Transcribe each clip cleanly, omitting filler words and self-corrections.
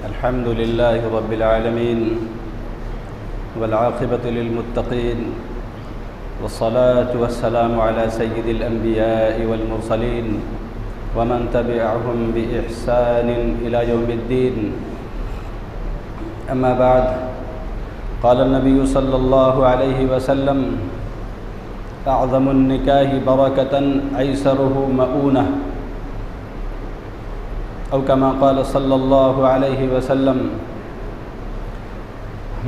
الحمد لله رب العالمين والعاقبة للمتقين والصلاة والسلام على سيد الأنبياء والمرسلين ومن تبعهم بإحسان إلى يوم الدين. أما بعد، قال النبي صلى الله عليه وسلم: أعظم النكاح بركة أيسره مؤونة، او كما قال صلی اللہ علیہ وسلم.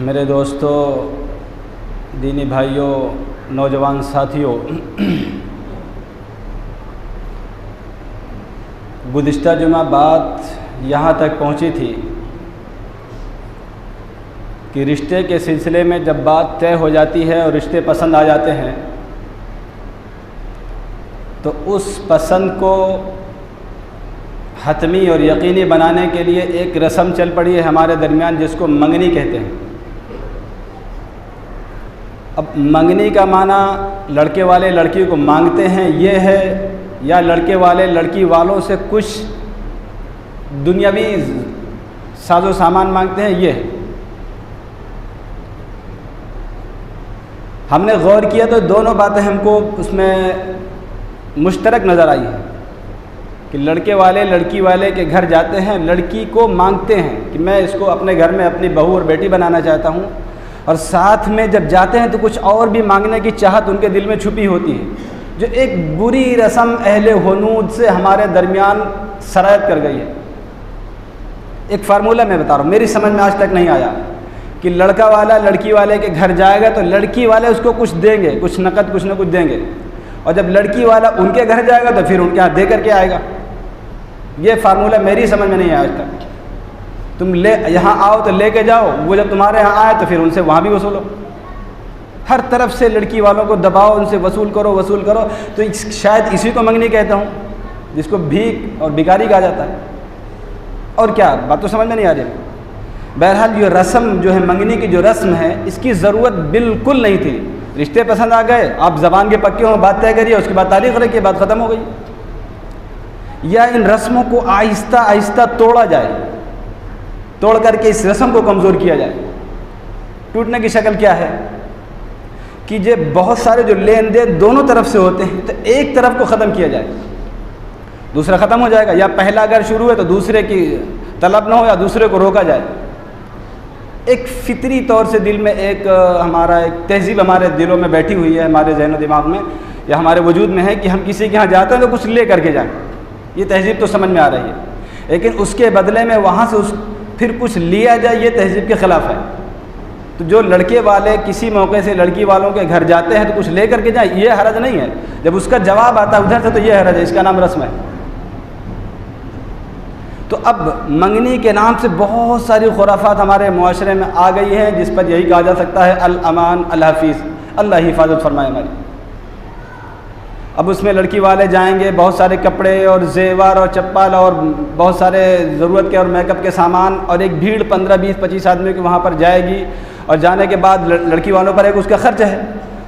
میرے دوستو، دینی بھائیوں، نوجوان ساتھیوں، گزشتہ جمعہ بات یہاں تک پہنچی تھی کہ رشتے کے سلسلے میں جب بات طے ہو جاتی ہے اور رشتے پسند آ جاتے ہیں تو اس پسند کو حتمی اور یقینی بنانے کے لیے ایک رسم چل پڑی ہے ہمارے درمیان، جس کو منگنی کہتے ہیں. اب منگنی کا معنی لڑکے والے لڑکی کو مانگتے ہیں یہ ہے، یا لڑکے والے لڑکی والوں سے کچھ دنیاوی ساز و سامان مانگتے ہیں یہ ہے. ہم نے غور کیا تو دونوں باتیں ہم کو اس میں مشترک نظر آئی ہیں کہ لڑکے والے لڑکی والے کے گھر جاتے ہیں، لڑکی کو مانگتے ہیں کہ میں اس کو اپنے گھر میں اپنی بہو اور بیٹی بنانا چاہتا ہوں، اور ساتھ میں جب جاتے ہیں تو کچھ اور بھی مانگنے کی چاہت ان کے دل میں چھپی ہوتی ہے، جو ایک بری رسم اہل ہنود سے ہمارے درمیان سرایت کر گئی ہے. ایک فارمولہ میں بتا رہا ہوں، میری سمجھ میں آج تک نہیں آیا کہ لڑکا والا لڑکی والے کے گھر جائے گا تو لڑکی والے اس کو کچھ دیں گے، کچھ نقد کچھ نہ کچھ دیں گے، اور جب لڑکی والا ان کے گھر جائے گا تو پھر ان کے ہاتھ دے کر کے آئے گا. یہ فارمولہ میری سمجھ میں نہیں آیا آج تک. تم یہاں آؤ تو لے کے جاؤ، وہ جب تمہارے یہاں آئے تو پھر ان سے وہاں بھی وصولو. ہر طرف سے لڑکی والوں کو دباؤ، ان سے وصول کرو. تو شاید اسی کو منگنی کہتا ہوں، جس کو بھیک اور بھکاری کہا جاتا ہے. اور کیا بات تو سمجھ میں نہیں آ رہی. بہرحال یہ رسم جو ہے، منگنی کی جو رسم ہے، اس کی ضرورت بالکل نہیں تھی. رشتے پسند آ گئے، آپ زبان کے پکے ہوں، بات طے کریے، اس کے بعد تاریخ رکھیے، بات ختم ہو گئی. یا ان رسموں کو آہستہ آہستہ توڑا جائے، توڑ کر کے اس رسم کو کمزور کیا جائے. ٹوٹنے کی شکل کیا ہے کہ یہ بہت سارے جو لین دین دونوں طرف سے ہوتے ہیں تو ایک طرف کو ختم کیا جائے، دوسرا ختم ہو جائے گا. یا پہلا اگر شروع ہے تو دوسرے کی طلب نہ ہو، یا دوسرے کو روکا جائے. ایک فطری طور سے دل میں ایک تہذیب ہمارے دلوں میں بیٹھی ہوئی ہے، ہمارے ذہن و دماغ میں یا ہمارے وجود میں ہے کہ ہم کسی کے یہاں جاتے ہیں تو کچھ لے کر کے جائیں. یہ تہذیب تو سمجھ میں آ رہی ہے، لیکن اس کے بدلے میں وہاں سے پھر کچھ لیا جائے، یہ تہذیب کے خلاف ہے. تو جو لڑکے والے کسی موقع سے لڑکی والوں کے گھر جاتے ہیں تو کچھ لے کر کے جائیں، یہ حرج نہیں ہے. جب اس کا جواب آتا ہے ادھر سے تو یہ حرج ہے، اس کا نام رسم ہے. تو اب منگنی کے نام سے بہت ساری خرافات ہمارے معاشرے میں آ گئی ہیں، جس پر یہی کہا جا سکتا ہے الامان الحفیظ، اللہ حفاظت فرمائے ہماری. اب اس میں لڑکی والے جائیں گے، بہت سارے کپڑے اور زیور اور چپل اور بہت سارے ضرورت کے اور میک اپ کے سامان، اور ایک بھیڑ 15 20 25 آدمی کی وہاں پر جائے گی، اور جانے کے بعد لڑکی والوں پر ایک اس کا خرچ ہے.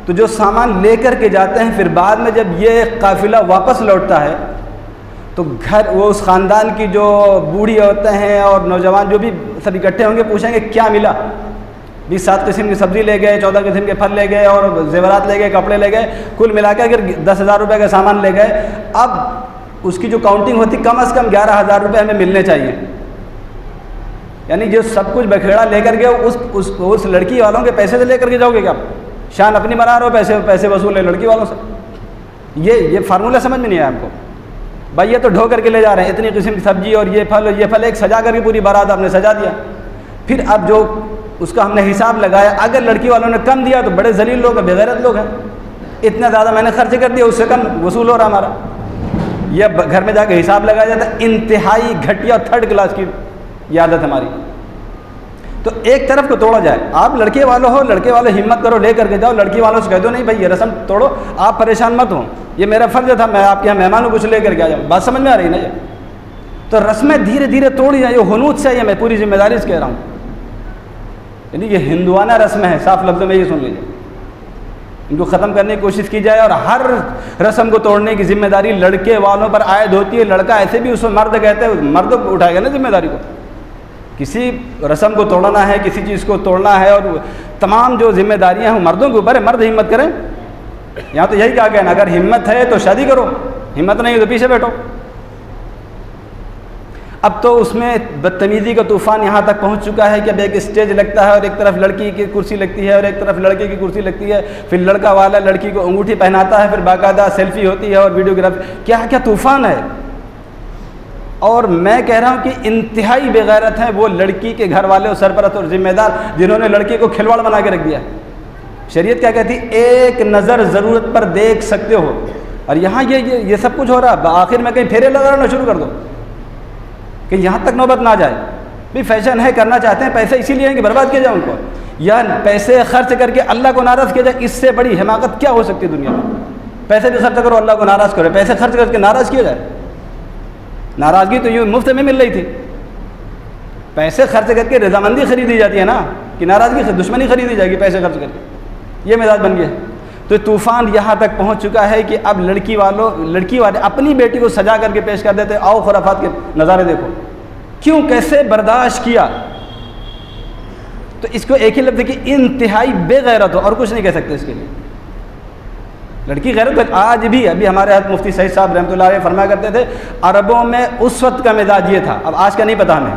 تو جو سامان لے کر کے جاتے ہیں، پھر بعد میں جب یہ قافلہ واپس لوٹتا ہے تو گھر وہ اس خاندان کی جو بوڑھی عورتیں ہیں اور نوجوان جو بھی سب اکٹھے ہوں گے، پوچھیں گے کیا ملا. 20-7 قسم کی سبزی لے گئے، 14 قسم کے پھل لے گئے، اور زیورات لے گئے، کپڑے لے گئے، کل ملا کے اگر 10,000 روپے کا سامان لے گئے. اب اس کی جو کاؤنٹنگ ہوتی کم از کم 11,000 روپے ہمیں ملنے چاہیے. یعنی جو سب کچھ بکھیڑا لے کر گئے اس لڑکی والوں کے پیسے سے لے کر کے جاؤ گے کیا؟ شان اپنی بنا رہے ہو، پیسے وصول ہے لڑکی والوں سے. یہ فارمولہ سمجھ میں نہیں آیا آپ کو؟ بھائی یہ تو ڈھو کر کے لے جا رہے ہیں اتنی قسم کی سبزی اور یہ پھل ایک سجا کر کے پوری بارات آپ نے سجا دیا. پھر اب جو اس کا ہم نے حساب لگایا، اگر لڑکی والوں نے کم دیا تو بڑے ذلیل لوگ ہیں، بےغیرت لوگ ہیں، اتنا زیادہ میں نے خرچ کر دیا، اس سے کم وصول ہو رہا ہمارا. یہ گھر میں جا کے حساب لگایا جاتا ہے. انتہائی گھٹیا 3rd کلاس کی عادت ہماری. تو ایک طرف کو توڑا جائے. آپ لڑکے والے ہو، لڑکے والے ہمت کرو، لے کر کے جاؤ. لڑکی والوں سے کہہ دو نہیں بھائی یہ رسم توڑو، آپ پریشان مت ہوں، یہ میرا فرض تھا، میں آپ کے یہاں مہمان ہوں، کچھ لے کر کے آ جاؤں. بات سمجھ میں آ رہی نا؟ یہ تو رسمیں دھیرے دھیرے توڑی جائیں. یہ ہنود سے ہے، میں پوری ذمہ داری سے کہہ رہا ہوں. یعنی یہ ہندوانہ رسم ہے، صاف لفظوں میں یہ سن لیجیے. ان کو ختم کرنے کی کوشش کی جائے، اور ہر رسم کو توڑنے کی ذمہ داری لڑکے والوں پر عائد ہوتی ہے. لڑکا ایسے بھی اس کو مرد کہتے ہیں، مرد اٹھائے گا نا ذمہ داری کو. کسی رسم کو توڑنا ہے، کسی چیز کو توڑنا ہے، اور تمام جو ذمہ داریاں ہیں وہ مردوں کے اوپر ہے. مرد ہمت کریں. یہاں تو یہی کہا گیا نا، اگر ہمت ہے تو شادی کرو، ہمت نہیں ہے تو پیچھے بیٹھو. اب تو اس میں بدتمیزی کا طوفان یہاں تک پہنچ چکا ہے کہ اب ایک اسٹیج لگتا ہے اور ایک طرف لڑکی کی کرسی لگتی ہے اور ایک طرف لڑکے کی کرسی لگتی ہے، پھر لڑکا والا لڑکی کو انگوٹھی پہناتا ہے، پھر باقاعدہ سیلفی ہوتی ہے اور ویڈیوگرافی. کیا کیا طوفان ہے. اور میں کہہ رہا ہوں کہ انتہائی بے غیرت ہیں وہ لڑکی کے گھر والے اور سرپرست اور ذمہ دار جنہوں نے لڑکی کو کھلواڑ بنا کے رکھ دیا. شریعت کیا کہتی؟ ایک نظر ضرورت پر دیکھ سکتے ہو. اور یہاں یہ سب کچھ ہو رہا ہے. آخر میں کہیں پھیرے لگانا شروع کر دو کہ یہاں تک نوبت نہ جائے. بھی فیشن ہے، کرنا چاہتے ہیں، پیسے اسی لیے ہیں کہ برباد کیا جائے ان کو، یا پیسے خرچ کر کے اللہ کو ناراض کیا جائے. اس سے بڑی حماقت کیا ہو سکتی دنیا میں؟ پیسے بھی خرچ کرو، اللہ کو ناراض کرو. پیسے خرچ کر کے ناراض کیا جائے. ناراضگی تو یوں مفت میں مل رہی تھی. پیسے خرچ کر کے رضامندی خریدی جاتی ہے نا، کہ ناراضگی سے دشمنی خریدی جائے گی پیسے خرچ کر کے. یہ مزاج بن گیا. تو طوفان یہاں تک پہنچ چکا ہے کہ اب لڑکی والے اپنی بیٹی کو سجا کر کے پیش کر دیتے. آؤ خرافات کے نظارے دیکھو. کیوں؟ کیسے برداشت کیا؟ تو اس کو ایک ہی لفظ کہ انتہائی بے غیرت ہو، اور کچھ نہیں کہہ سکتے اس کے لیے. لڑکی غیرت آج بھی، ابھی ہمارے حضرت مفتی سعید صاحب رحمۃ اللہ علیہ فرمایا کرتے تھے، عربوں میں اس وقت کا مزاج یہ تھا، اب آج کا نہیں پتہ ہمیں.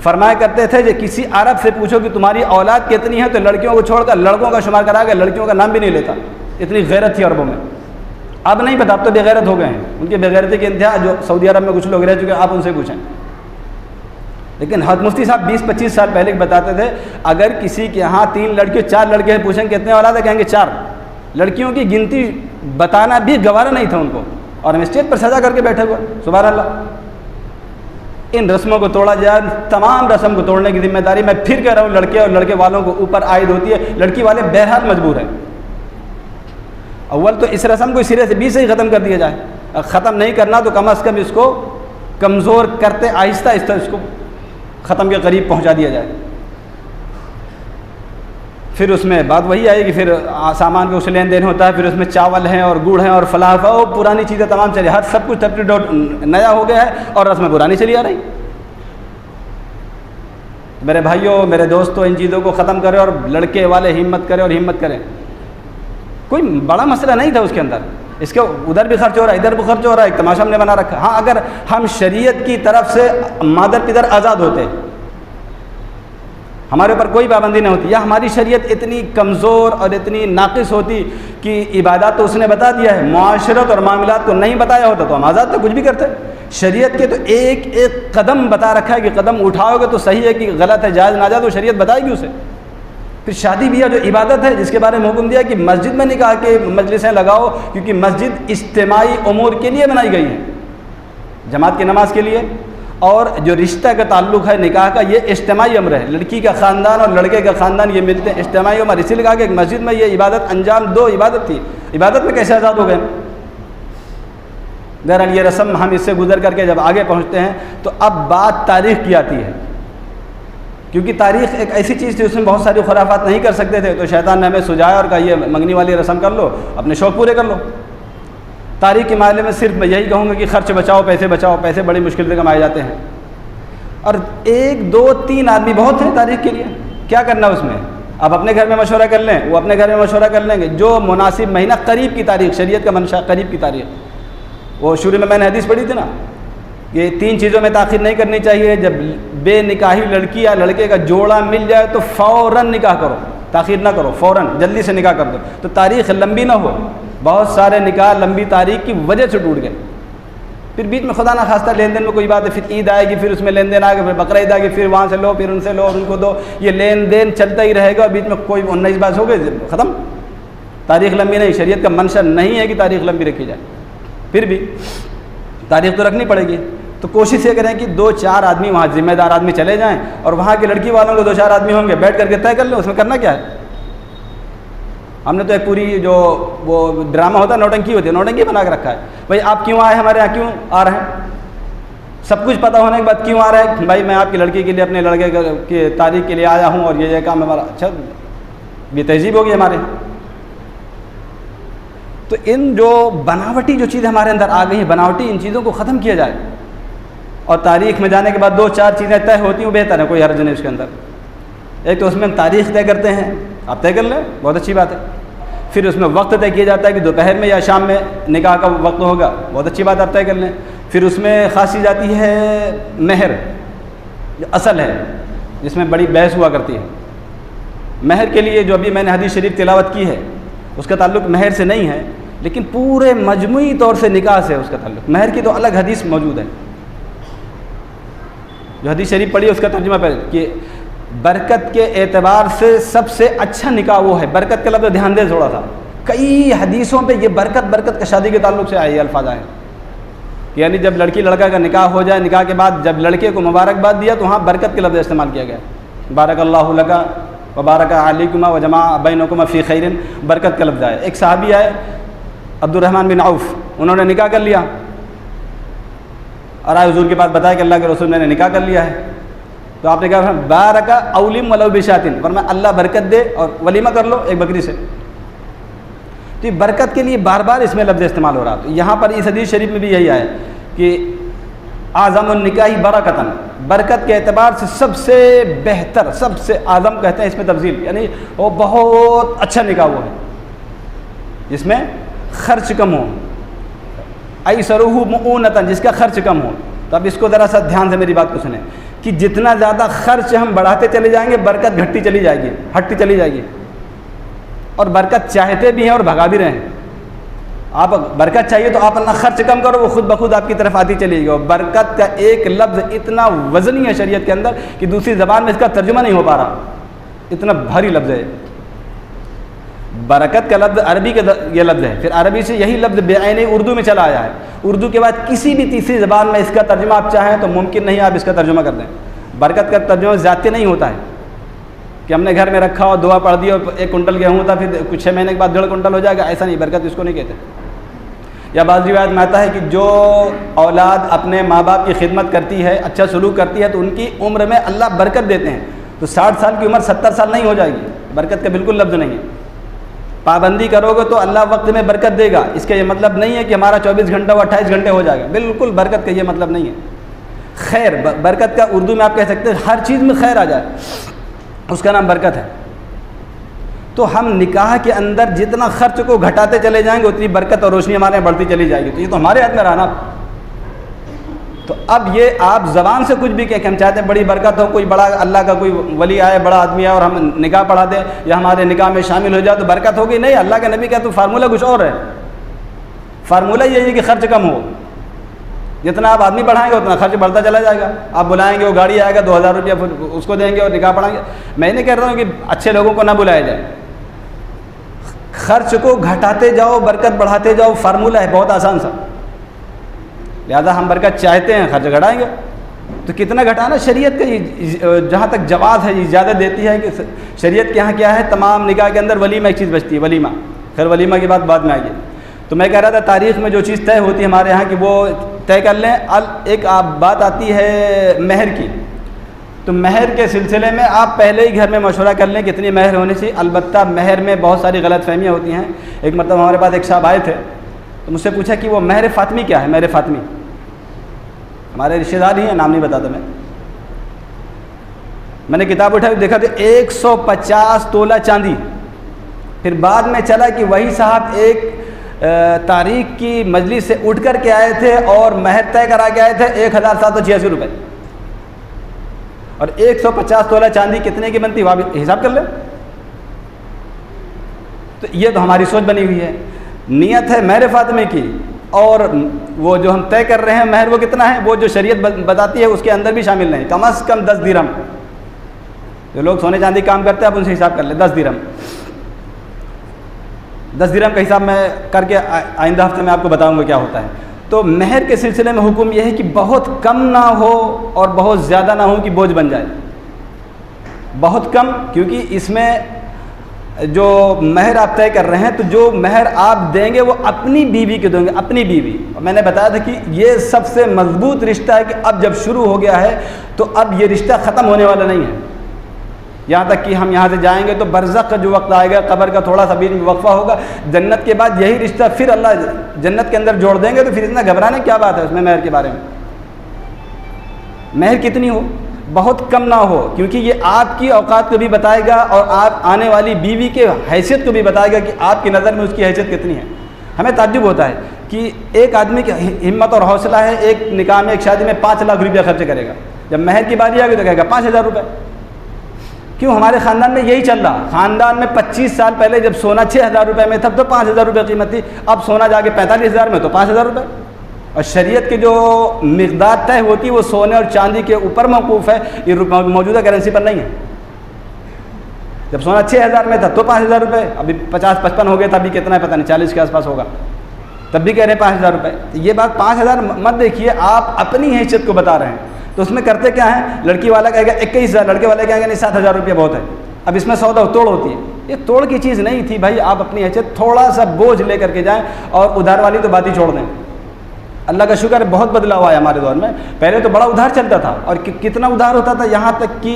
فرمایا کرتے تھے کہ کسی عرب سے پوچھو کہ تمہاری اولاد کتنی ہے، تو لڑکیوں کو چھوڑ کر لڑکوں کا شمار کرا گیا، لڑکیوں کا نام بھی نہیں لیتا. اتنی غیرت تھی عربوں میں. اب نہیں پتہ، اب تو بے غیرت ہو گئے ہیں. ان کی بے غیرتی کی انتہا جو سعودی عرب میں کچھ لوگ رہ چکے ہیں، آپ ان سے پوچھیں. لیکن حضرت مفتی صاحب 20-25 سال پہلے بتاتے تھے، اگر کسی کے یہاں 3 لڑکے 4 لڑکے ہیں، پوچھیں کتنے اولاد ہے، کہیں گے 4. لڑکیوں کی گنتی بتانا بھی گوارا نہیں تھا ان کو، اور ہم اسٹیج پر سجا کر کے بیٹھے ہوئے. سبحان اللہ. ان رسموں کو توڑا جائے. تمام رسم کو توڑنے کی ذمہ داری میں پھر کہہ رہا ہوں لڑکے اور لڑکے والوں کو اوپر عائد ہوتی ہے. لڑکی والے بہرحال مجبور ہیں. اول تو اس رسم کو سرے سے 20 سے ہی ختم کر دیا جائے. ختم نہیں کرنا تو کم از کم اس کو کمزور کرتے آہستہ آہستہ اس کو ختم کے قریب پہنچا دیا جائے. پھر اس میں بات وہی آئے گی، پھر سامان کا اس لین دین ہوتا ہے، پھر اس میں چاول ہیں اور گڑ ہیں اور فلاح پرانی چیزیں تمام چلی، ہر سب کچھ تب نیا ہو گیا ہے اور رسمیں پرانی چلی آ رہی. میرے بھائیوں، میرے دوستوں، ان چیزوں کو ختم کریں اور لڑکے والے ہمت کریں اور ہمت کریں. کوئی بڑا مسئلہ نہیں تھا اس کے اندر. اس کے ادھر بھی خرچ ہو رہا ہے، ادھر بھی خرچ ہو رہا ہے، ایک تماشا ہم نے بنا رکھا. ہاں، اگر ہم شریعت کی طرف سے مادر پدر آزاد ہوتے، ہمارے اوپر کوئی پابندی نہ ہوتی، یا ہماری شریعت اتنی کمزور اور اتنی ناقص ہوتی کہ عبادات تو اس نے بتا دیا ہے، معاشرت اور معاملات کو نہیں بتایا ہوتا، تو ہم آزاد تو کچھ بھی کرتے. شریعت کے تو ایک ایک قدم بتا رکھا ہے کہ قدم اٹھاؤ گے تو صحیح ہے کہ غلط ہے، جائز ناجائز، تو شریعت بتائے گی اسے. پھر شادی بیاہ جو عبادت ہے، جس کے بارے میں حکم دیا کہ مسجد میں نکاح کے مجلسیں لگاؤ، کیونکہ مسجد اجتماعی امور کے لیے بنائی گئی ہے، جماعت کی نماز کے لیے. اور جو رشتہ کا تعلق ہے نکاح کا، یہ اجتماعی امر ہے. لڑکی کا خاندان اور لڑکے کا خاندان یہ ملتے ہیں، اجتماعی امر. اسی لیے کہا کہ ایک مسجد میں یہ عبادت انجام دو. عبادت تھی، عبادت میں کیسے آزاد ہو گئے؟ بہرحال یہ رسم ہم اس سے گزر کر کے جب آگے پہنچتے ہیں تو اب بات تاریخ کی آتی ہے، کیونکہ تاریخ ایک ایسی چیز تھی اس میں بہت ساری خرافات نہیں کر سکتے تھے. تو شیطان نے ہمیں سجایا اور کہا یہ منگنی والی رسم کر لو، اپنے شوق پورے کر لو. تاریخ کے معاملے میں صرف میں یہی کہوں گا کہ خرچ بچاؤ، پیسے بچاؤ. پیسے بڑی مشکل سے کمائے جاتے ہیں، اور 1 2 3 آدمی بہت ہیں تاریخ کے لیے. کیا کرنا اس میں؟ آپ اپنے گھر میں مشورہ کر لیں، وہ اپنے گھر میں مشورہ کر لیں گے. جو مناسب مہینہ، قریب کی تاریخ، شریعت کا منشا قریب کی تاریخ. وہ شروع میں نے حدیث پڑھی تھی نا، یہ 3 چیزوں میں تاخیر نہیں کرنی چاہیے. جب بے نکاحی لڑکی یا لڑکے کا جوڑا مل جائے تو فوراً نکاح کرو، تاخیر نہ کرو، فوراً جلدی سے نکاح کر دو، تو تاریخ لمبی نہ ہو. بہت سارے نکاح لمبی تاریخ کی وجہ سے ٹوٹ گئے. پھر بیچ میں خدا نہ خواستہ لین دین میں کوئی بات ہے، پھر عید آئے گی، پھر اس میں لین دین آئے گا، پھر بقرعید آئے گی، پھر وہاں سے لو، پھر ان سے لو، ان کو دو. یہ لین دین چلتا ہی رہے گا، اور بیچ میں کوئی 19 بات ہو گئی، ختم. تاریخ لمبی نہیں. شریعت کا منشا نہیں ہے کہ تاریخ لمبی رکھی جائے. پھر بھی تاریخ تو رکھنی پڑے گی. تو کوشش یہ کریں کہ 2-4 آدمی وہاں ذمہ دار آدمی چلے جائیں، اور وہاں کی لڑکی والوں کو 2-4 آدمی ہوں گے، بیٹھ کر کے طے کر لیں اس میں کرنا کیا ہے. ہم نے تو ایک پوری جو وہ ڈرامہ ہوتا ہے، نوٹنکی ہوتی ہے، نوٹنکی بنا کے رکھا ہے. بھائی آپ کیوں آئے ہمارے یہاں، کیوں آ رہے ہیں؟ سب کچھ پتہ ہونے کے بعد کیوں آ رہے ہیں؟ بھائی میں آپ کی لڑکی کے لیے، اپنے لڑکے کی تاریخ کے لیے آیا ہوں، اور یہ کام ہمارا. اچھا، یہ تہذیب ہوگی ہمارے. تو ان جو بناوٹی جو چیزیں ہمارے اندر آ گئی ہیں، بناوٹی ان چیزوں کو ختم کیا جائے. اور تاریخ میں جانے کے بعد 2-4 چیزیں طے ہوتی ہیں، وہ بہتر ہے، کوئی حرج نہیں اس کے اندر۔ ایک تو اس میں ہم تاریخ طے کرتے ہیں، آپ طے کر لیں، بہت اچھی بات ہے۔ پھر اس میں وقت طے کیا جاتا ہے کہ دوپہر میں یا شام میں نکاح کا وقت ہوگا، بہت اچھی بات آپ طے کر لیں۔ پھر اس میں خاص چیز آتی ہے مہر، جو اصل ہے، جس میں بڑی بحث ہوا کرتی ہے۔ مہر کے لیے جو ابھی میں نے حدیث شریف تلاوت کی ہے، اس کا تعلق مہر سے نہیں ہے، لیکن پورے مجموعی طور سے نکاح سے اس کا تعلق۔ مہر کی تو الگ حدیث موجود ہے، جو حدیث شریف پڑھی ہے اس کا ترجمہ پہ کہ برکت کے اعتبار سے سب سے اچھا نکاح وہ ہے۔ برکت کا لفظ دھیان دے تھوڑا سا، کئی حدیثوں پہ یہ برکت کا شادی کے تعلق سے آئے الفاظ آئے، یعنی جب لڑکی لڑکا کا نکاح ہو جائے، نکاح کے بعد جب لڑکے کو مبارکباد دیا تو وہاں برکت کے لفظ استعمال کیا گیا، بارک اللہ لکا وبارک علیکما وجمع بینکما فی خیر، برکت کا لفظ آیا۔ ایک صحابی آئے عبد الرحمن بن عوف، انہوں نے نکاح کر لیا اور آئے حضور کے پاس بتایا کہ اللہ کے رسول میں نے نکاح کر لیا ہے، تو آپ نے کہا بارک اولم ولو بشاتن، فرمایا اللہ برکت دے اور ولیمہ کر لو ایک بکری سے۔ تو برکت کے لیے بار بار اس میں لفظ استعمال ہو رہا، تو یہاں پر اس حدیث شریف میں بھی یہی آیا کہ اعظم النکاح برکتاً، برکت کے اعتبار سے سب سے بہتر، سب سے اعظم کہتے ہیں اس میں تفضیل، یعنی وہ بہت اچھا نکاح وہ ہے جس میں خرچ کم ہو، ایسرہ مؤونۃ، جس کا خرچ کم ہو۔ تو اب اس کو ذرا سا دھیان سے میری بات کو سنیں کہ جتنا زیادہ خرچ ہم بڑھاتے چلے جائیں گے، برکت گھٹتی چلی جائے گی، ہٹتی چلی جائے گی، اور برکت چاہتے بھی ہیں اور بھگا بھی رہے ہیں۔ آپ برکت چاہیے تو آپ اپنا خرچ کم کرو، وہ خود بخود آپ کی طرف آتی چلی گئی۔ اور برکت کا ایک لفظ اتنا وزنی ہے شریعت کے اندر کہ دوسری زبان میں اس کا ترجمہ نہیں ہو پا رہا، اتنا بھاری لفظ ہے۔ برکت کا لفظ عربی کا یہ لفظ ہے، پھر عربی سے یہی لفظ بعین اردو میں چلا آیا ہے، اردو کے بعد کسی بھی تیسری زبان میں اس کا ترجمہ آپ چاہیں تو ممکن نہیں آپ اس کا ترجمہ کر دیں۔ برکت کا ترجمہ زیادتی نہیں ہوتا ہے کہ ہم نے گھر میں رکھا اور دعا پڑھ دی اور 1 کنٹل گیہوں تھا، پھر کچھ 6 مہینے کے بعد 1.5 کنٹل ہو جائے گا، ایسا نہیں، برکت اس کو نہیں کہتے۔ یا بعض روایت میں آتا ہے کہ جو اولاد اپنے ماں باپ کی خدمت کرتی ہے، اچھا سلوک کرتی ہے، تو ان کی عمر میں اللہ برکت دیتے ہیں، تو 60 سال کی عمر 70 سال نہیں ہو جائے گی، برکت کا بالکل لفظ نہیں ہے۔ پابندی کرو گے تو اللہ وقت میں برکت دے گا، اس کا یہ مطلب نہیں ہے کہ ہمارا 24 گھنٹہ و 28 گھنٹے ہو جائے گا، بالکل برکت کا یہ مطلب نہیں ہے۔ خیر، برکت کا اردو میں آپ کہہ سکتے ہیں ہر چیز میں خیر آ جائے، اس کا نام برکت ہے۔ تو ہم نکاح کے اندر جتنا خرچ کو گھٹاتے چلے جائیں گے اتنی برکت اور روشنی ہمارے یہاں بڑھتی چلی جائے گی، تو یہ تو ہمارے ہاتھ میں رہا نا۔ تو اب یہ آپ زبان سے کچھ بھی کہ ہم چاہتے ہیں بڑی برکت ہو، کوئی بڑا اللہ کا کوئی ولی آئے، بڑا آدمی آئے اور ہم نکاح پڑھا دیں یا ہمارے نکاح میں شامل ہو جائے تو برکت ہوگی، نہیں۔ اللہ کے نبی کا تو فارمولہ کچھ اور ہے، فارمولہ یہی ہے کہ خرچ کم ہو، جتنا آپ آدمی بڑھائیں گے اتنا خرچ بڑھتا چلا جائے گا۔ آپ بلائیں گے، وہ گاڑی آئے گا 2000 روپیہ اس کو دیں گے اور نکاح پڑھائیں گے۔ میں نہیں کہہ رہا ہوں کہ اچھے لوگوں کو نہ بلایا جائے، خرچ کو گھٹاتے جاؤ، برکت بڑھاتے جاؤ، فارمولہ ہے بہت آسان سا۔ لہذا ہم برکت چاہتے ہیں، خرچ گھٹائیں گے، تو کتنا گھٹانا؟ شریعت کا جہاں تک جواز ہے اجازت دیتی ہے کہ شریعت کے یہاں کیا ہے، تمام نکاح کے اندر ولیمہ ایک چیز بچتی ہے، ولیمہ۔ خیر ولیمہ کی بات بعد میں آئیے۔ تو میں کہہ رہا تھا تاریخ میں جو چیز طے ہوتی ہے ہمارے یہاں کہ وہ طے کر لیں۔ ایک بات آتی ہے مہر کی، تو مہر کے سلسلے میں آپ پہلے ہی گھر میں مشورہ کر لیں کتنی مہر ہونی چاہیے۔ البتہ مہر میں بہت ساری غلط فہمیاں ہوتی ہیں۔ ایک مرتبہ ہمارے پاس ایک صاحب آئے تھے تو مجھ سے پوچھا کہ وہ مہر فاطمی کیا ہے؟ مہر فاطمی ہمارے رشتہ دار ہی ہیں، نام نہیں بتاتا میں نے کتاب اٹھائی دیکھا تو 150 تولہ چاندی۔ پھر بعد میں چلا کہ وہی صاحب ایک تاریخ کی مجلس سے اٹھ کر کے آئے تھے اور مہر طے کرا کے آئے تھے 1786 روپے، اور 150 تولہ چاندی کتنے کی بنتی ہے حساب کر لیں۔ تو یہ تو ہماری سوچ بنی ہوئی ہے، نیت ہے مہر فاطمے کی، اور وہ جو ہم طے کر رہے ہیں مہر وہ کتنا ہے، وہ جو شریعت بتاتی ہے اس کے اندر بھی شامل نہیں، کم از کم 10 درہم۔ جو لوگ سونے چاندی کام کرتے ہیں آپ ان سے حساب کر لیں، 10 درہم۔ 10 درہم کا حساب میں کر کے آئندہ ہفتے میں آپ کو بتاؤں گا کیا ہوتا ہے۔ تو مہر کے سلسلے میں حکم یہ ہے کہ بہت کم نہ ہو اور بہت زیادہ نہ ہو کہ بوجھ بن جائے، بہت کم، کیونکہ اس میں جو مہر آپ طے کر رہے ہیں تو جو مہر آپ دیں گے وہ اپنی بیوی کے دیں گے، اپنی بیوی۔ اور میں نے بتایا تھا کہ یہ سب سے مضبوط رشتہ ہے کہ اب جب شروع ہو گیا ہے تو اب یہ رشتہ ختم ہونے والا نہیں ہے، یہاں تک کہ ہم یہاں سے جائیں گے تو برزخ کا جو وقت آئے گا، قبر کا تھوڑا سا بیچ میں وقفہ ہوگا، جنت کے بعد یہی رشتہ پھر اللہ جنت کے اندر جوڑ دیں گے، تو پھر اتنا گھبرانے کیا بات ہے اس میں مہر کے بارے میں۔ مہر کتنی ہو؟ بہت کم نہ ہو، کیونکہ یہ آپ کی اوقات کو بھی بتائے گا اور آپ آنے والی بیوی کے حیثیت کو بھی بتائے گا کہ آپ کی نظر میں اس کی حیثیت کتنی ہے۔ ہمیں تعجب ہوتا ہے کہ ایک آدمی کی ہمت اور حوصلہ ہے، ایک نکاح میں، ایک شادی میں 5 لاکھ روپیہ خرچ کرے گا، جب مہر کی باری آ گئی تو کہے گا 5,000 روپے۔ کیوں؟ ہمارے خاندان میں یہی چل رہا۔ خاندان میں 25 سال پہلے جب سونا 6,000 روپے میں تھا تو 5,000 روپے قیمت تھی، اب سونا جا کے 45,000 میں تو 5,000 روپے۔ اور شریعت کی جو مقدار طے ہوتی ہے وہ سونے اور چاندی کے اوپر موقوف ہے، یہ موجودہ کرنسی پر نہیں ہے۔ جب سونا 6,000 میں تھا تو 5,000 روپے، ابھی 50-55 ہو گئے تھا، ابھی کتنا ہے پتہ نہیں، 40 کے آس پاس ہوگا، تب بھی کہہ رہے ہیں 5,000 روپے۔ تو یہ بات 5,000 مت دیکھیے، آپ اپنی حیثیت کو بتا رہے ہیں۔ تو اس میں کرتے کیا ہیں؟ لڑکی والا کہے گا 21,000، لڑکے والے کہیں گے نہیں 7,000 روپیہ بہت ہے۔ اب اس میں سودا توڑ ہوتی ہے، یہ توڑ کی چیز نہیں تھی بھائی، آپ اپنی حیثیت تھوڑا سا بوجھ لے کر کے جائیں، اور ادھار والی تو بات ہی چھوڑ دیں۔ اللہ کا شکر ہے بہت بدلاؤ آیا ہمارے دور میں، پہلے تو بڑا ادھار چلتا تھا، اور کتنا ادھار ہوتا تھا، یہاں تک کہ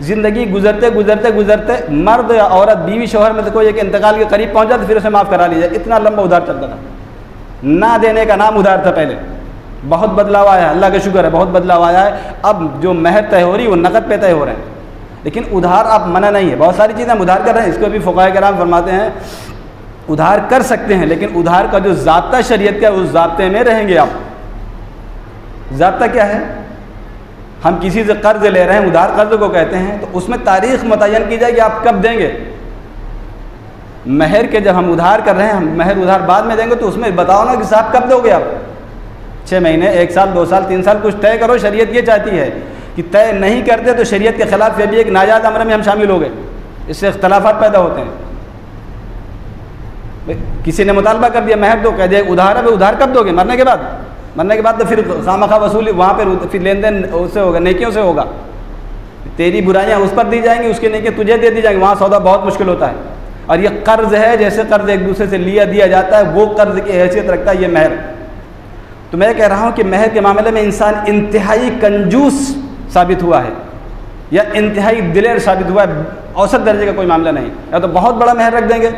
زندگی گزرتے گزرتے گزرتے مرد یا عورت، بیوی شوہر میں سے کوئی ایک انتقال کے قریب پہنچا تو پھر اسے معاف کرا لیا جائے، اتنا لمبا ادھار چلتا تھا۔ نہ دینے کا نام ادھار تھا پہلے۔ بہت بدلاؤ آیا ہے، اللہ کا شکر ہے بہت بدلاؤ آیا ہے۔ اب جو مہر طے ہو رہی ہے وہ نقد پہ طے ہو رہے ہیں، لیکن ادھار آپ منع نہیں ہے، بہت ساری چیزیں ہم ادھار کر رہے ہیں، اس کو بھی فقہاء کرام فرماتے ہیں ادھار کر سکتے ہیں، لیکن ادھار کا جو ضابطہ شریعت کا ہے اس ضابطے میں رہیں گے آپ۔ ضابطہ کیا ہے؟ ہم کسی سے قرض لے رہے ہیں، ادھار قرض کو کہتے ہیں، تو اس میں تاریخ متعین کی جائے کہ آپ کب دیں گے۔ مہر کے جب ہم ادھار کر رہے ہیں، ہم مہر ادھار بعد میں دیں گے، تو اس میں بتاؤ نا کہ صاحب کب دو گے آپ، 6 مہینے، 1 سال، 2 سال، 3 سال، کچھ طے کرو۔ شریعت یہ چاہتی ہے کہ طے نہیں کرتے تو شریعت کے خلاف یہ بھی ایک ناجائز امر میں ہم شامل ہو گئے، اس سے اختلافات پیدا ہوتے ہیں۔ کسی نے مطالبہ کر دیا مہر دو، کہہ دیا ادھار ہے، ادھار کب دو گے؟ مرنے کے بعد۔ مرنے کے بعد تو پھر خامخواہ وصولی، وہاں پھر لین دین اس سے ہوگا، نیکیوں سے ہوگا، تیری برائیاں اس پر دی جائیں گی، اس کی نیکیاں تجھے دے دی جائیں گی، وہاں سودا بہت مشکل ہوتا ہے۔ اور یہ قرض ہے، جیسے قرض ایک دوسرے سے لیا دیا جاتا ہے، وہ قرض کی حیثیت رکھتا ہے یہ مہر۔ تو میں کہہ رہا ہوں کہ مہر کے معاملے میں انسان انتہائی کنجوس ثابت ہوا ہے، یا انتہائی دلیر ثابت ہوا ہے، اوسط درجے کا کوئی معاملہ نہیں۔ یا تو بہت بڑا مہر رکھ دیں گے،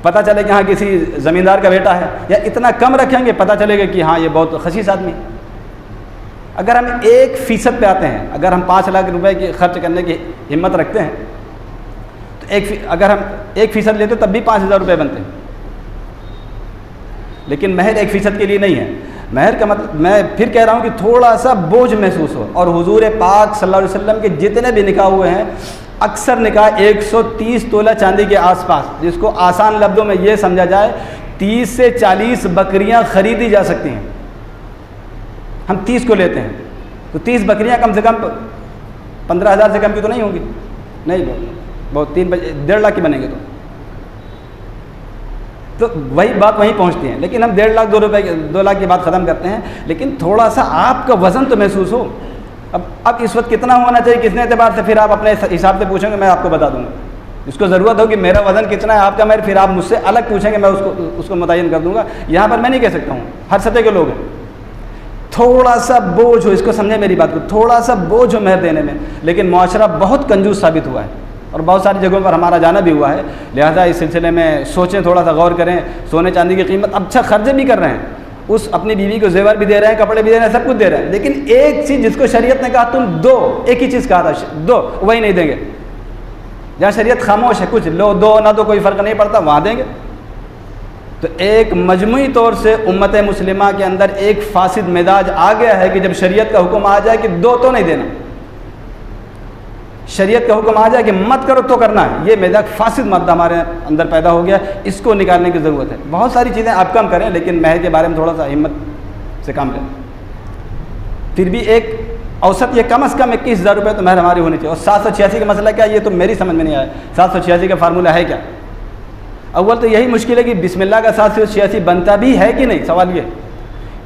پتہ چلے کہ ہاں کسی زمیندار کا بیٹا ہے، یا اتنا کم رکھیں گے پتہ چلے گا کہ ہاں یہ بہت خسیس آدمی۔ اگر ہم 1% پہ آتے ہیں، اگر ہم 5 لاکھ روپے کی خرچ کرنے کی ہمت رکھتے ہیں تو اگر ہم 1% لیتے تب بھی 5,000 روپے بنتے ہیں، لیکن مہر 1% کے لیے نہیں ہے۔ مہر کا مطلب، میں پھر کہہ رہا ہوں کہ تھوڑا سا بوجھ محسوس ہو۔ اور حضور پاک صلی اللہ علیہ وسلم کے جتنے بھی نکاح ہوئے ہیں، اکثر نکاح 130 تولہ چاندی کے آس پاس، جس کو آسان لفظوں میں یہ سمجھا جائے 30 سے 40 بکریاں خریدی جا سکتی ہیں۔ ہم 30 کو لیتے ہیں تو 30 بکریاں کم سے کم 15,000 سے کم کی تو نہیں ہوگی، نہیں بہت 1.5 لاکھ کی بنے گے تو وہی بات وہیں پہنچتی ہیں۔ لیکن ہم 1.5 لاکھ 2 لاکھ کی بات ختم کرتے ہیں، لیکن تھوڑا سا آپ کا وزن تو محسوس ہو۔ اب اس وقت کتنا ہونا چاہیے، کتنے اعتبار سے، پھر آپ اپنے حساب سے پوچھیں گے، میں آپ کو بتا دوں گا۔ جس کو ضرورت ہوگی میرا وزن کتنا ہے آپ کا مہر، پھر آپ مجھ سے الگ پوچھیں گے، میں اس کو متعین کر دوں گا۔ یہاں پر میں نہیں کہہ سکتا ہوں، ہر سطح کے لوگ ہیں۔ تھوڑا سا بوجھ ہو، اس کو سمجھیں میری بات کو، تھوڑا سا بوجھ ہو مہر دینے میں، لیکن معاشرہ بہت کنجوس ثابت ہوا ہے، اور بہت ساری جگہوں پر ہمارا جانا بھی ہوا ہے۔ لہذا اس سلسلے میں سوچیں، تھوڑا سا غور کریں۔ سونے چاندی کی قیمت، اچھا خرچے بھی کر رہے ہیں، اس اپنی بیوی کو زیور بھی دے رہے ہیں، کپڑے بھی دے رہے ہیں، سب کچھ دے رہے ہیں، لیکن ایک چیز جس کو شریعت نے کہا تم دو، ایک ہی چیز کہا تھا دو، وہی نہیں دیں گے۔ جہاں شریعت خاموش ہے، کچھ لو دو نہ دو کوئی فرق نہیں پڑتا، وہاں دیں گے۔ تو ایک مجموعی طور سے امت مسلمہ کے اندر ایک فاسد مزاج آ گیا ہے کہ جب شریعت کا حکم آ جائے کہ دو تو نہیں دینا، شریعت کا حکم آ جائے کہ مت کرو تو کرنا ہے، یہ مزاج فاسد مادہ ہمارے اندر پیدا ہو گیا، اس کو نکالنے کی ضرورت ہے۔ بہت ساری چیزیں آپ کم کریں، لیکن مہر کے بارے میں تھوڑا سا ہمت سے کام لیں۔ پھر بھی ایک اوسط یہ کم از کم 21,000 روپے تو مہر ہماری ہونی چاہیے۔ اور 786 کا مسئلہ کیا، یہ تو میری سمجھ میں نہیں آیا، 786 کا فارمولہ ہے کیا؟ اول تو یہی مشکل ہے کہ بسم اللہ کا 786 بنتا بھی ہے کہ نہیں، سوال یہ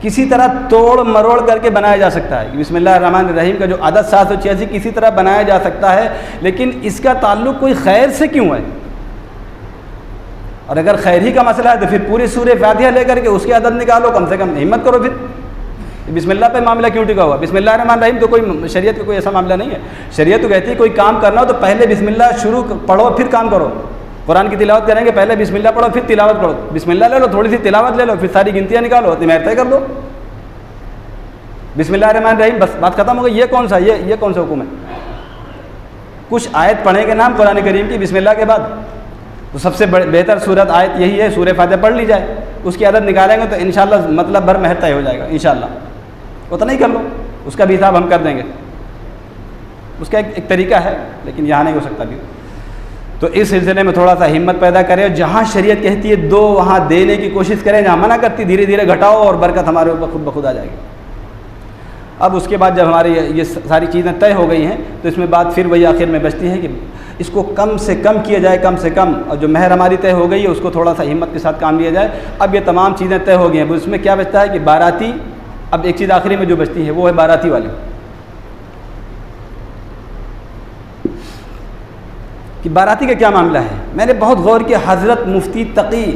کسی طرح توڑ مروڑ کر کے بنایا جا سکتا ہے کہ بسم اللہ الرحمن الرحیم کا جو عدد 786 کسی طرح بنایا جا سکتا ہے، لیکن اس کا تعلق کوئی خیر سے کیوں ہے؟ اور اگر خیر ہی کا مسئلہ ہے تو پھر پوری سورہ فاتحہ لے کر کے اس کے عدد نکالو، کم سے کم ہمت کرو۔ پھر بسم اللہ پہ معاملہ کیوں ٹکا ہوا؟ بسم اللہ الرحمن الرحیم تو کوئی شریعت کا کوئی ایسا معاملہ نہیں ہے۔ شریعت تو کہتی ہے کوئی کام کرنا ہو تو پہلے بسم اللہ شروع پڑھو پھر کام کرو۔ قرآن کی تلاوت کریں گے، پہلے بسم اللہ پڑھو پھر تلاوت پڑھو، بسم اللہ لے لو، تھوڑی سی تلاوت لے لو، پھر ساری گنتیاں نکالو، مہر طے کر دو۔ بسم اللہ الرحمن الرحیم، بس بات ختم ہو گئی. یہ کون سا حکم ہے؟ کچھ آیت پڑھنے کے نام قرآن کریم کی بسم اللہ کے بعد، تو سب سے بہتر صورت آیت یہی ہے، سورہ فاتحہ پڑھ لی جائے. اس کی عدد نکالیں گے تو انشاءاللہ مطلب بھر مہر طے ہو جائے گا انشاءاللہ. اتنا ہی کر لو، اس کا بھی حساب ہم کر دیں گے. اس کا ایک طریقہ ہے، لیکن یہاں نہیں ہو سکتا بھی. تو اس سلسلے میں تھوڑا سا ہمت پیدا کریں، اور جہاں شریعت کہتی ہے دو وہاں دینے کی کوشش کریں، جہاں منع کرتی دھیرے دھیرے گھٹاؤ اور برکت ہمارے اوپر خود بخود آ جائے گی. اب اس کے بعد جب ہماری یہ ساری چیزیں طے ہو گئی ہیں تو اس میں بات پھر وہی آخر میں بچتی ہے کہ اس کو کم سے کم کیا جائے، کم سے کم. اور جو مہر ہماری طے ہو گئی ہے اس کو تھوڑا سا ہمت کے ساتھ کام لیا جائے. اب یہ تمام چیزیں طے ہو گئی ہیں. اب اس میں کیا بچتا ہے کہ باراتی، اب ایک چیز آخری میں جو بچتی ہے وہ ہے باراتی والی، کہ باراتی کا کیا معاملہ ہے. میں نے بہت غور کیا. حضرت مفتی تقی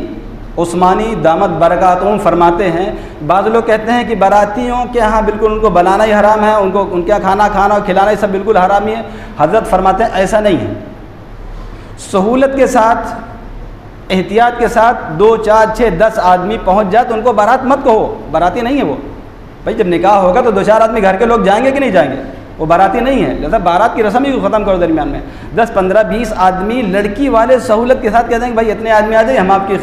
عثمانی دامت برکاتہم فرماتے ہیں، بعض لوگ کہتے ہیں کہ باراتیوں کے ہاں بالکل ان کو بلانا ہی حرام ہے، ان کو ان کا کھانا اور کھلانا ہی سب بالکل حرام ہی ہے. حضرت فرماتے ہیں ایسا نہیں ہے. سہولت کے ساتھ، احتیاط کے ساتھ 2 4 6 10 آدمی پہنچ جائے تو ان کو بارات مت کہو، باراتی نہیں ہے وہ. بھائی جب نکاح ہوگا تو 2 4 آدمی گھر کے لوگ جائیں گے کہ نہیں جائیں گے؟ وہ باراتی نہیں ہے. لہٰذا بارات کی رسم ہی ختم کرو. درمیان میں 10 15 20 آدمی لڑکی والے سہولت کے ساتھ کہتے ہیں کہ بھائی اتنے آدمی آ جائیں، ہم آپ کی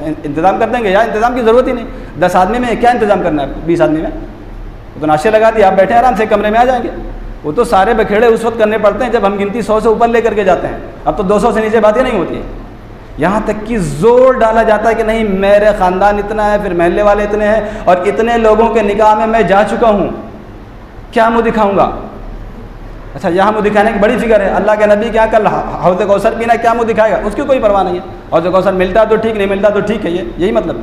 انتظام کر دیں گے. یا انتظام کی ضرورت ہی نہیں. 10 آدمی میں کیا انتظام کرنا ہے؟ 20 آدمی میں وہ تو ناشتے لگا دیے، آپ بیٹھے آرام سے کمرے میں آ جائیں گے. وہ تو سارے بکھیڑے اس وقت کرنے پڑتے ہیں جب ہم گنتی 100 سے اوپر لے کر کے جاتے ہیں. اب تو 200 سے نیچے باتیں نہیں ہوتی ہیں. یہاں تک کہ زور ڈالا جاتا ہے کہ نہیں میرے خاندان اتنا ہے، پھر محلے والے اتنے ہیں، اور اتنے لوگوں کے نکاح میں جا چکا ہوں، کیا منہ دکھاؤں گا؟ اچھا یہاں منہ دکھانے کی بڑی فکر ہے. اللہ کے نبی کیا کل حوض کوثر پینا، کیا منہ دکھائے گا؟ اس کی کوئی پرواہ نہیں ہے. حوض کوثر ملتا تو ٹھیک، نہیں ملتا تو ٹھیک ہے. یہی مطلب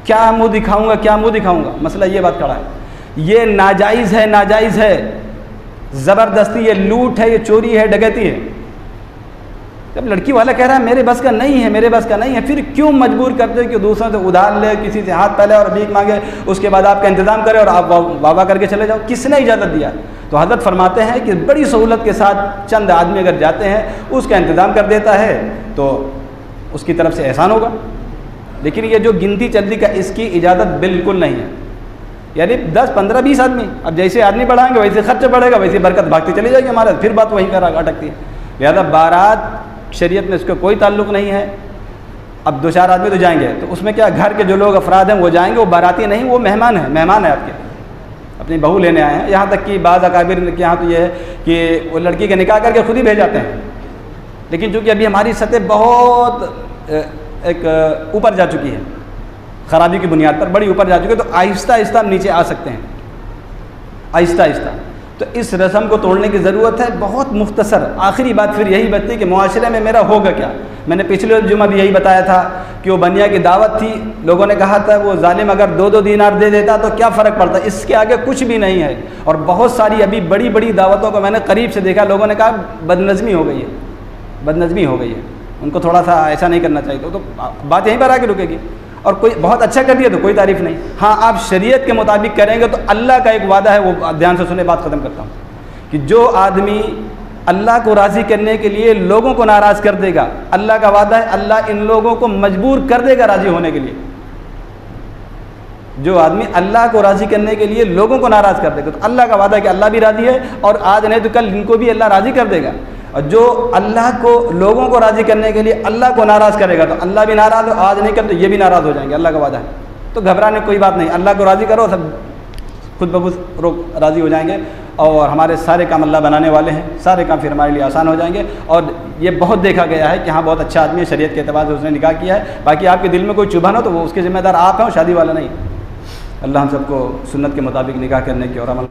کیا منہ دکھاؤں گا، کیا منہ دکھاؤں گا. مسئلہ یہ بات کھڑا ہے. یہ ناجائز ہے، ناجائز ہے، زبردستی، یہ لوٹ ہے، یہ چوری ہے، ڈکیتی ہے. جب لڑکی والا کہہ رہا ہے میرے بس کا نہیں ہے، میرے بس کا نہیں ہے، پھر کیوں مجبور کرتے کہ دوسروں سے ادھار لے، کسی سے ہاتھ پھیلے اور بھیک مانگے، اس کے بعد آپ کا انتظام کرے اور آپ واہ کر کے چلے جاؤ؟ کس نے اجازت دیا؟ تو حضرت فرماتے ہیں کہ بڑی سہولت کے ساتھ چند آدمی اگر جاتے ہیں، اس کا انتظام کر دیتا ہے تو اس کی طرف سے احسان ہوگا. لیکن یہ جو گنتی چلتی کا، اس کی اجازت بالکل نہیں ہے. یعنی 10 15 20 آدمی، اب جیسے آدمی بڑھائیں گے ویسے خرچ بڑھے گا، ویسے برکت بھاگتی چلی جائے گی ہمارا، پھر بات وہیں پر اٹکتی ہے. لہٰذا بارات شریعت میں اس کا کوئی تعلق نہیں ہے. اب 2 4 آدمی تو جائیں گے، تو اس میں کیا گھر کے جو لوگ افراد ہیں وہ جائیں گے، وہ باراتی نہیں، وہ مہمان ہیں. مہمان ہیں آپ کے، اپنی بہو لینے آئے ہیں. یہاں تک کہ بعض اکابر کے یہاں تو یہ ہے کہ وہ لڑکی کے نکاح کر کے خود ہی بھیج جاتے ہیں. لیکن چونکہ ابھی ہماری سطح بہت ایک اوپر جا چکی ہے، خرابی کی بنیاد پر بڑی اوپر جا چکی ہے، تو آہستہ آہستہ ہم نیچے آ سکتے ہیں، آہستہ آہستہ. تو اس رسم کو توڑنے کی ضرورت ہے. بہت مختصر آخری بات پھر یہی بچتی کہ معاشرے میں میرا ہوگا کیا. میں نے پچھلے جمعہ بھی یہی بتایا تھا کہ وہ بنیا کی دعوت تھی، لوگوں نے کہا تھا وہ ظالم اگر 2 دینار دے دیتا تو کیا فرق پڑتا، اس کے آگے کچھ بھی نہیں ہے. اور بہت ساری ابھی بڑی بڑی دعوتوں کو میں نے قریب سے دیکھا، لوگوں نے کہا بدنظمی ہو گئی ہے، بدنظمی ہو گئی ہے، ان کو تھوڑا سا ایسا نہیں کرنا چاہیے. تو بات یہیں پر آ کے رکے گی. اور کوئی بہت اچھا کر دیا تو کوئی تعریف نہیں. ہاں آپ شریعت کے مطابق کریں گے تو اللہ کا ایک وعدہ ہے، وہ دھیان سے سنیں، بات ختم کرتا ہوں، کہ جو آدمی اللہ کو راضی کرنے کے لیے لوگوں کو ناراض کر دے گا، اللہ کا وعدہ ہے اللہ ان لوگوں کو مجبور کر دے گا راضی ہونے کے لیے. جو آدمی اللہ کو راضی کرنے کے لیے لوگوں کو ناراض کر دے گا تو اللہ کا وعدہ ہے کہ اللہ بھی راضی ہے، اور آج نہیں تو کل ان کو بھی اللہ راضی کر دے گا. اور جو اللہ کو لوگوں کو راضی کرنے کے لیے اللہ کو ناراض کرے گا تو اللہ بھی ناراض ہو، آج نہیں کل تو یہ بھی ناراض ہو جائیں گے. اللہ کا وعدہ ہے. تو گھبرانے کوئی بات نہیں، اللہ کو راضی کرو، سب خود بخود راضی ہو جائیں گے، اور ہمارے سارے کام اللہ بنانے والے ہیں، سارے کام پھر ہمارے لیے آسان ہو جائیں گے. اور یہ بہت دیکھا گیا ہے کہ ہاں بہت اچھا آدمی ہے، شریعت کے اعتبار سے اس نے نکاح کیا ہے. باقی آپ کے دل میں کوئی چبھن ہو تو وہ اس کے ذمہ دار آپ ہیں، شادی والا نہیں. اللہ ہم سب کو سنت کے مطابق نکاح کرنے کی اور عمل